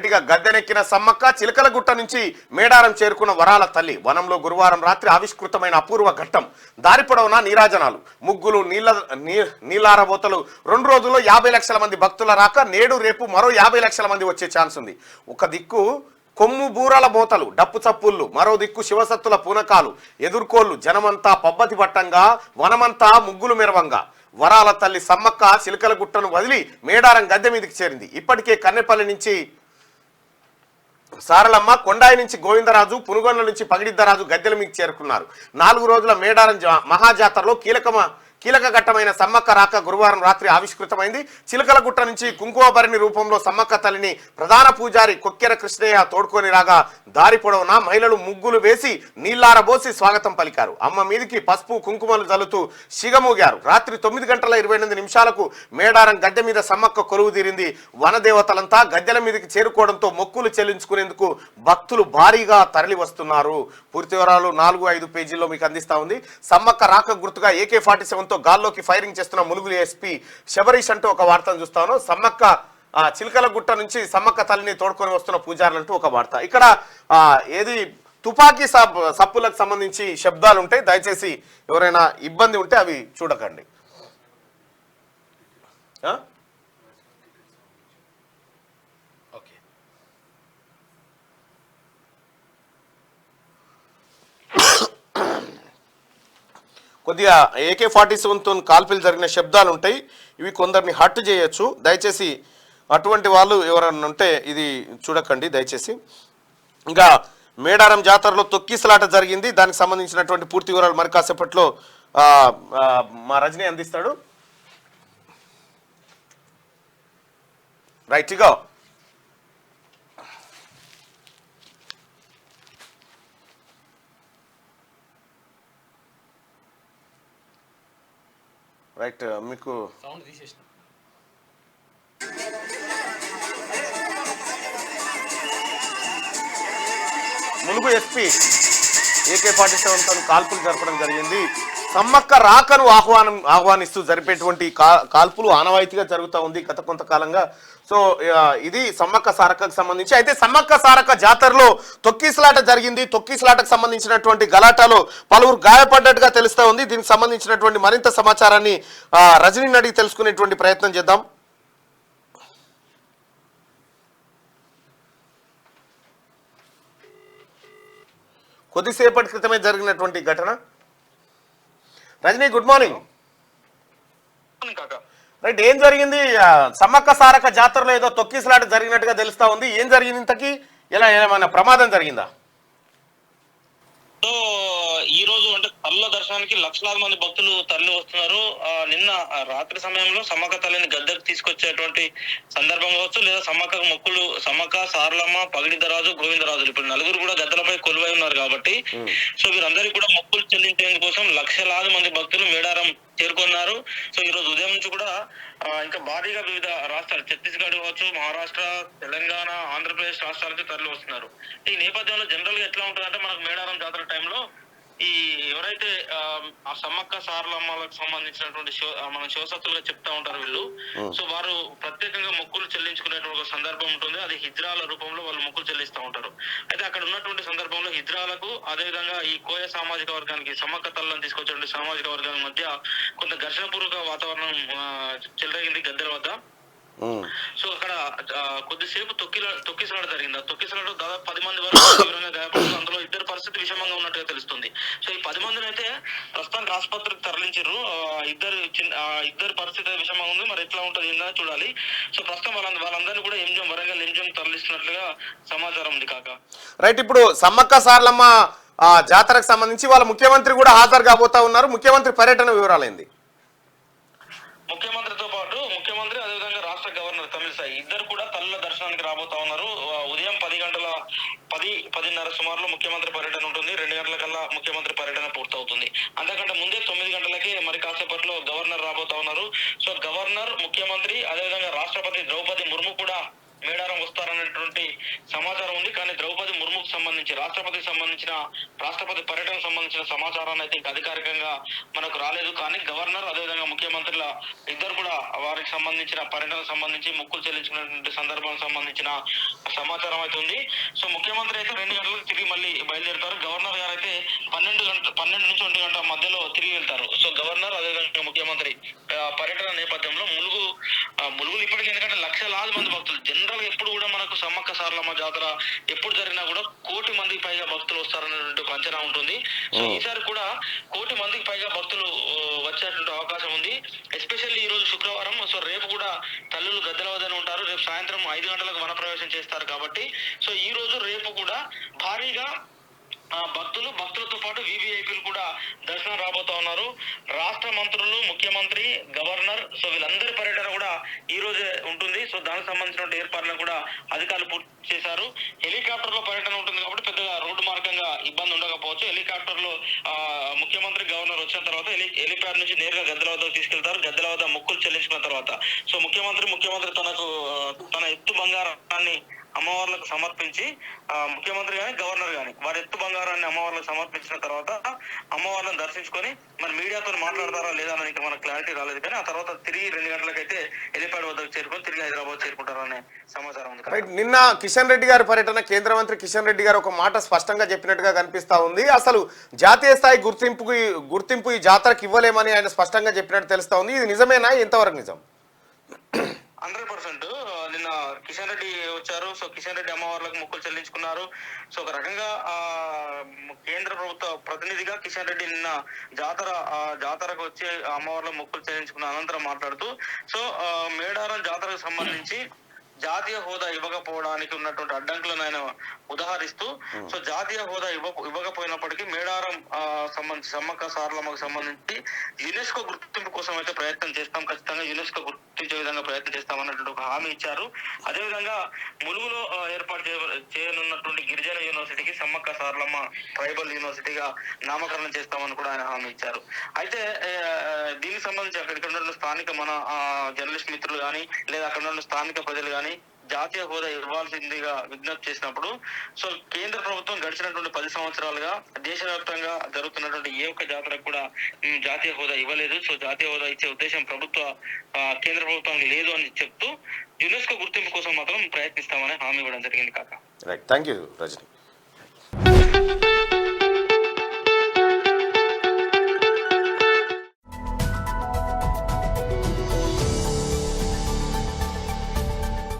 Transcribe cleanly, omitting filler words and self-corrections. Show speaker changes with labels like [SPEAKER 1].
[SPEAKER 1] రైట్గా గద్దెనెక్కిన సమ్మక్క చిలకలగుట్ట నుంచి మేడారం చేరుకున్న వరాల తల్లి వనంలో గురువారం రాత్రి ఆవిష్కృతమైన అపూర్వ ఘట్టం. దారి పొడవునా నీరాజనాలు, ముగ్గులు, నీళ్ళారబోతలు. 2 రోజుల్లో 50 లక్షల మంది భక్తుల రాక, నేడు రేపు మరో 50 లక్షల మంది వచ్చే ఛాన్స్ ఉంది. ఒక దిక్కు కొమ్ము బూరల మోతలు, డప్పు చప్పుళ్ళు, మరో దిక్కు శివసత్తుల పూనకాలు, ఎదుర్కోళ్లు. జనమంతా పబ్బతి పట్టంగా, వనమంతా ముగ్గులు మెరవంగా వరాల తల్లి సమ్మక్క చిలకలగుట్టను వదిలి మేడారం గద్దె మీదకి చేరింది. ఇప్పటికే కన్నెపల్లి నుంచి సారలమ్మ, కొండాయి నుంచి గోవిందరాజు, పునుగొండ నుంచి పగిడిద్దరాజు గద్దెల మీకు చేరుకున్నారు. 4 రోజుల మేడారం మహాజాతరలో కీలక ఘట్టమైన సమ్మక్క రాక గురువారం రాత్రి ఆవిష్కృతమైంది. చిలకలగుట్ట నుంచి కుంకుమభరణి రూపంలో సమ్మక్క తల్లిని ప్రధాన పూజారి కొక్కెర కృష్ణయ్య తోడుకొని రాగా, దారి పొడవునా మహిళలు ముగ్గులు వేసి నీళ్లారబోసి స్వాగతం పలికారు. అమ్మ మీదికి పసుపు కుంకుమలు జల్లుతూ సిగమూగారు. రాత్రి 9:28 మేడారం గద్దె మీద సమ్మక్క కొలువు తీరింది. వనదేవతలంతా గద్దెల మీదకి చేరుకోవడంతో మొక్కులు చెల్లించుకునేందుకు భక్తులు భారీగా తరలి వస్తున్నారు. పూర్తి వివరాలు 4-5 పేజీల్లో మీకు అందిస్తా ఉంది. సమ్మక్క రాక గుర్తుగా AK-47 గాల్లోకి ఫైరింగ్ చేస్తున్న ములుగు ఎస్పీ శబరీష్ అంటూ ఒక వార్తను చూస్తాను. సమ్మక్క చిలకలగుట్ట నుంచి సమ్మక్క తల్లిని తోడుకొని వస్తున్న పూజారులంటూ ఒక వార్త. ఇక్కడ ఏది తుపాకీ సప్పులకు సంబంధించి శబ్దాలు ఉంటాయి. దయచేసి ఎవరైనా ఇబ్బంది ఉంటే అవి చూడకండి. కొద్దిగా AK-47తో కాల్పులు జరిగిన శబ్దాలు ఉంటాయి. ఇవి కొందరిని హర్ట్ చేయొచ్చు. దయచేసి అటువంటి వాళ్ళు ఎవరన్నా ఉంటే ఇది చూడకండి దయచేసి. ఇంకా మేడారం జాతరలో తొక్కిసలాట జరిగింది. దానికి సంబంధించినటువంటి పూర్తి వివరాలు మరి కాసేపట్లో మా రజనీ అందిస్తాడు. రైట్గా రైట్ మీకు సౌండ్ తీసేసిన ములుగు ఎస్పీ AK-47తో కాల్పులు జరపడం జరిగింది. సమ్మక్క రాకను ఆహ్వానిస్తూ జరిపేటువంటి కాల్పులు ఆనవాయితీగా జరుగుతూ ఉంది గత కొంతకాలంగా. సో ఇది సమ్మక్క సారక్కకు సంబంధించి. అయితే సమ్మక్క సారక్క జాతరలో తొక్కిసలాట జరిగింది. తొక్కిసలాటకు సంబంధించినటువంటి గలాటాలో పలువురు గాయపడ్డట్టుగా తెలుస్తూ ఉంది. దీనికి సంబంధించినటువంటి మరింత సమాచారాన్ని రజనీని అడిగి తెలుసుకునేటువంటి ప్రయత్నం చేద్దాం. కొద్దిసేపటి క్రితమే జరిగినటువంటి ఘటన. Rajani, good morning. రైట్, ఏం జరిగింది? సమ్మక్క సారక్క జాతరలో ఏదో తొక్కిసలాట జరిగినట్టుగా తెలుస్తా ఉంది. ఏం జరిగింది ఇంతకీ? ఏమైనా ప్రమాదం జరిగిందా?
[SPEAKER 2] సో ఈ రోజు అంటే తల్ల దర్శనానికి లక్షలాది మంది భక్తులు తరలి వస్తున్నారు. నిన్న రాత్రి సమయంలో సమ్మక్క తల్లిని గద్దెకు తీసుకొచ్చేటువంటి సందర్భం కావచ్చు, లేదా సమ్మక్కకు మొక్కులు సమ్మక్క, సారలమ్మ, పగిడిద్దరాజు, గోవిందరాజులు ఇప్పుడు 4 కూడా గద్దెలపై కొలువై ఉన్నారు కాబట్టి సో వీరందరికీ కూడా మొక్కులు చెల్లించేందుకోసం లక్షలాది మంది భక్తులు మేడారం చేరుకున్నారు. సో ఈ రోజు ఉదయం నుంచి కూడా ఇంకా భారీగా వివిధ రాష్ట్రాలు, ఛత్తీస్గఢ్ కావచ్చు, మహారాష్ట్ర, తెలంగాణ, ఆంధ్రప్రదేశ్ రాష్ట్రాల నుంచి తరలి వస్తున్నారు. ఈ నేపథ్యంలో జనరల్ గా ఎట్లా ఉంటుందంటే మనకు మేడారం జాతర టైంలో ఈ ఎవరైతే ఆ సమ్మక్క సారలమ్మలకు సంబంధించినటువంటి మన శివసత్తులుగా చెప్తా ఉంటారు వీళ్ళు. సో వారు ప్రత్యేకంగా మొక్కులు చెల్లించుకునేటువంటి ఒక సందర్భం ఉంటుంది. అది హిజ్రాల రూపంలో వాళ్ళు మొక్కులు చెల్లిస్తూ ఉంటారు. అయితే అక్కడ ఉన్నటువంటి సందర్భంలో హిజ్రాలకు, అదేవిధంగా ఈ కోయ సామాజిక వర్గానికి, సమ్మక్క తల్లిని తీసుకొచ్చేటువంటి సామాజిక వర్గాల మధ్య కొంత ఘర్షణపూర్వక వాతావరణం చెలరేగింది గద్దెల వద్ద. సో అక్కడ కొద్దిసేపు తొక్కిసలాట జరిగింది. ఆ తొక్కిసలాట దాదాపు 10 మంది వరకు తీవ్రంగా గాయపడుతుంది. అందులో 2 పరిస్థితి విషమంగా ఉన్నట్టుగా తెలుస్తుంది. సో ఈ 10 మందిని అయితే ప్రస్తుతానికి ఆసుపత్రికి తరలించారు. ఇద్దరు పరిస్థితి విషమంగా ఉంది. మరి ఎట్లా ఉంటుంది ఏందని చూడాలి. సో ప్రస్తుతం వాళ్ళందరినీ కూడా వరంగల్ ఎంజిఎం తరలిస్తున్నట్లుగా సమాచారం ఉంది. కాక
[SPEAKER 1] రైట్, ఇప్పుడు సమ్మక్క సారలమ్మ జాతరకు సంబంధించి వాళ్ళ ముఖ్యమంత్రి కూడా హాజరు కాబోతా ఉన్నారు. ముఖ్యమంత్రి పర్యటన వివరాలైంది.
[SPEAKER 2] ముఖ్యమంత్రితో పాటు ముఖ్యమంత్రి, అదేవిధంగా రాష్ట్ర గవర్నర్ తమిళిసై ఇద్దరు కూడా తల్లుల దర్శనానికి రాబోతా ఉన్నారు. ఉదయం 10:10 సుమారులో ముఖ్యమంత్రి పర్యటన ఉంటుంది. 2 గంటల కల్లా ముఖ్యమంత్రి పర్యటన పూర్తవుతుంది. అంతకంటే ముందే 9 గంటలకి మరి కాసేపట్లో గవర్నర్ రాబోతా ఉన్నారు. సో గవర్నర్, ముఖ్యమంత్రి, అదేవిధంగా రాష్ట్రపతి ద్రౌపది ముర్ము కూడా మేడారం వస్తారనేటువంటి సమాచారం ఉంది. కానీ ద్రౌపది ముర్ముకు సంబంధించి రాష్ట్రపతికి సంబంధించిన రాష్ట్రపతి కాకపోతే పర్యటనకు సంబంధించిన సమాచారాన్ని అయితే ఇంకా అధికారికంగా మనకు రాలేదు. కానీ గవర్నర్ అదేవిధంగా ముఖ్యమంత్రుల ఇద్దరు కూడా వారికి సంబంధించిన పర్యటనకు సంబంధించి మొక్కులు చెల్లించుకున్నటువంటి సందర్భానికి సంబంధించిన సమాచారం అయితే ఉంది. సో ముఖ్యమంత్రి అయితే 2 గంటలకు తిరిగి మళ్ళీ బయలుదేరుతారు. గవర్నర్ గారు అయితే 12 నుంచి 1 గంట మధ్యలో తిరిగి వెళ్తారు. సో గవర్నర్ అదేవిధంగా ముఖ్యమంత్రి పర్యటన నేపథ్యంలో ములుగులు ఇప్పటికీ, ఎందుకంటే లక్షలాది మంది భక్తులు జనరల్ గా ఎప్పుడు కూడా మనకు సమ్మక్క సారలమ్మ జాతర ఎప్పుడు జరిగినా కూడా 1 కోటి మందికి పైగా భక్తులు వస్తారనేటువంటి ఒక అంచనా ఉంటుంది. సో ఈసారి కూడా 1 కోటి మందికి పైగా భక్తులు వచ్చేటువంటి అవకాశం ఉంది. ఎస్పెషల్లీ ఈ రోజు శుక్రవారం. సో రేపు కూడా తల్లులు గద్దెల వద్దనే ఉంటారు. రేపు సాయంత్రం 5 గంటలకు వనప్రవేశం చేస్తారు కాబట్టి సో ఈ రోజు రేపు కూడా భారీగా భక్తులతో పాటు వివిఐపీలు కూడా దర్శనం రాబోతా ఉన్నారు. రాష్ట్ర మంత్రులు, ముఖ్యమంత్రి, గవర్నర్, సో వీళ్ళందరి పర్యటన కూడా ఈ రోజే ఉంటుంది. సో దానికి సంబంధించిన ఏర్పాట్లను కూడా అధికారులు పూర్తి చేశారు. హెలికాప్టర్ లో పర్యటన ఉంటుంది కాబట్టి పెద్దగా రోడ్డు మార్గంగా ఇబ్బంది ఉండకపోవచ్చు. హెలికాప్టర్ లో ముఖ్యమంత్రి, గవర్నర్ వచ్చిన తర్వాత హెలిప్యాడ్ నుంచి నేరుగా గద్దెల వద్దకు తీసుకెళ్తారు. గద్దెల వద్ద మొక్కులు చెల్లించుకున్న తర్వాత సో ముఖ్యమంత్రి తన ఎత్తు బంగారాన్ని అమ్మవార్లకు సమర్పించి, ముఖ్యమంత్రి గాని గవర్నర్ గాని వారి ఎత్తు బంగారాన్ని అమ్మవార్లకు సమర్పించిన తర్వాత అమ్మవార్లను దర్శించుకొని మరి మీడియాతో మాట్లాడతారా లేదా అని ఇంకా మనకు క్లారిటీ రాలేదు. కానీ ఆ తర్వాత తిరిగి 2 గంటలకైతే హెలిప్యాడ్ వద్దకు చేరుకొని తిరిగి హైదరాబాద్ చేరుకుంటారనే సమాచారం ఉంది.
[SPEAKER 1] నిన్న కిషన్ రెడ్డి గారి పర్యటన, కేంద్ర మంత్రి కిషన్ రెడ్డి గారు ఒక మాట స్పష్టంగా చెప్పినట్టుగా కనిపిస్తా ఉంది. అసలు జాతీయ స్థాయి గుర్తింపు ఈ జాతరకు ఇవ్వలేమని ఆయన స్పష్టంగా చెప్పినట్టు తెలుస్తా ఉంది. ఇది నిజమేనా? ఎంతవరకు నిజం?
[SPEAKER 2] 100% నిన్న కిషన్ రెడ్డి వచ్చారు. సో కిషన్ రెడ్డి అమ్మవార్లకు మొక్కులు చెల్లించుకున్నారు. సో ఒక రకంగా కేంద్ర ప్రభుత్వ ప్రతినిధిగా కిషన్ రెడ్డి నిన్న జాతరకు వచ్చి అమ్మవార్లకు మొక్కులు చెల్లించుకున్న అనంతరం మాట్లాడుతూ సో మేడారం జాతరకు సంబంధించి జాతీయ హోదా ఇవ్వకపోవడానికి ఉన్నటువంటి అడ్డంకులను ఆయన ఉదాహరిస్తూ సో జాతీయ హోదా ఇవ్వకపోయినప్పటికీ మేడారం సమ్మక్క సారలమ్మకు సంబంధించి యునెస్కో గుర్తింపు కోసం అయితే ప్రయత్నం చేస్తాం, ఖచ్చితంగా యునెస్కో గుర్తించే విధంగా ప్రయత్నం చేస్తామన్నటువంటి ఒక హామీ ఇచ్చారు. అదేవిధంగా ములుగులో ఏర్పాటు చేయనున్నటువంటి గిరిజన యూనివర్సిటీకి సమ్మక్క సారలమ్మ ట్రైబల్ యూనివర్సిటీగా నామకరణం చేస్తామని కూడా ఆయన హామీ ఇచ్చారు. అయితే దీనికి సంబంధించి అక్కడ ఉన్న స్థానిక మన జర్నలిస్ట్ మిత్రులు కానీ లేదా అక్కడ ఉన్న స్థానిక ప్రజలు కానీ జాతీయ హోదా ఇవ్వాల్సిందిగా విజ్ఞప్తి చేసినప్పుడు సో కేంద్ర ప్రభుత్వం గడిచినటువంటి 10 సంవత్సరాలుగా దేశవ్యాప్తంగా జరుగుతున్నటువంటి ఏ ఒక్క జాతరకు కూడా జాతీయ హోదా ఇవ్వలేదు. సో జాతీయ హోదా ఇచ్చే ఉద్దేశం కేంద్ర ప్రభుత్వానికి లేదు అని చెప్తూ యునెస్కో గుర్తింపు కోసం మాత్రం ప్రయత్నిస్తామని హామీ ఇవ్వడం జరిగింది. కాక
[SPEAKER 1] థ్యాంక్ యూ రజనీ.